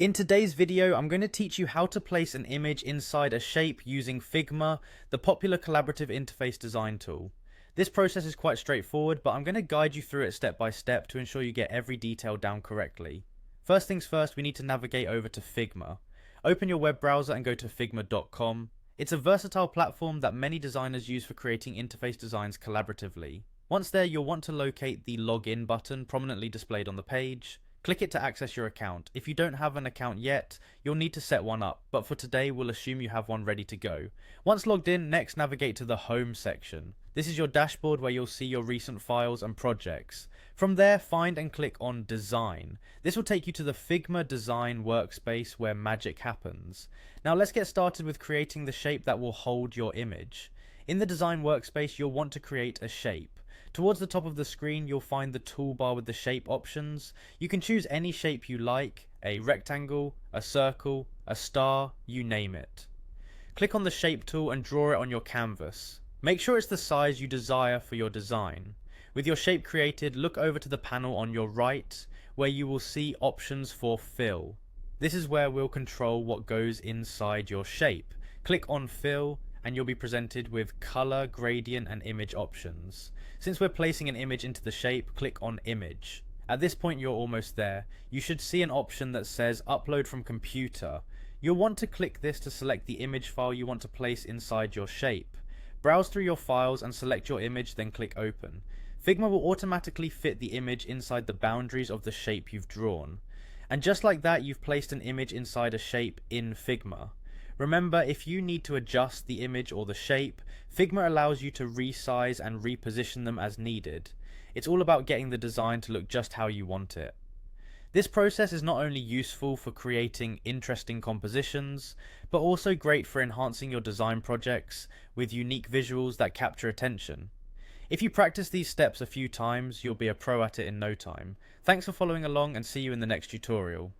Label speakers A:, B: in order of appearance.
A: In today's video, I'm going to teach you how to place an image inside a shape using Figma, the popular collaborative interface design tool. This process is quite straightforward, but I'm going to guide you through it step by step to ensure you get every detail down correctly. First things first, we need to navigate over to Figma. Open your web browser and go to figma.com. It's a versatile platform that many designers use for creating interface designs collaboratively. Once there, you'll want to locate the login button prominently displayed on the page. Click it to access your account. If you don't have an account yet, you'll need to set one up, but for today we'll assume you have one ready to go. Once logged in, next navigate to the Home section. This is your dashboard where you'll see your recent files and projects. From there, find and click on Design. This will take you to the Figma design workspace where magic happens. Now let's get started with creating the shape that will hold your image. In the design workspace, you'll want to create a shape. Towards the top of the screen, you'll find the toolbar with the shape options. You can choose any shape you like, a rectangle, a circle, a star, you name it. Click on the shape tool and draw it on your canvas. Make sure it's the size you desire for your design. With your shape created, look over to the panel on your right, where you will see options for fill. This is where we'll control what goes inside your shape. Click on fill, and you'll be presented with color, gradient, and image options. Since we're placing an image into the shape, click on Image. At this point you're almost there. You should see an option that says Upload from Computer. You'll want to click this to select the image file you want to place inside your shape. Browse through your files and select your image, then click Open. Figma will automatically fit the image inside the boundaries of the shape you've drawn. And just like that, you've placed an image inside a shape in Figma. Remember, if you need to adjust the image or the shape, Figma allows you to resize and reposition them as needed. It's all about getting the design to look just how you want it. This process is not only useful for creating interesting compositions, but also great for enhancing your design projects with unique visuals that capture attention. If you practice these steps a few times, you'll be a pro at it in no time. Thanks for following along and see you in the next tutorial.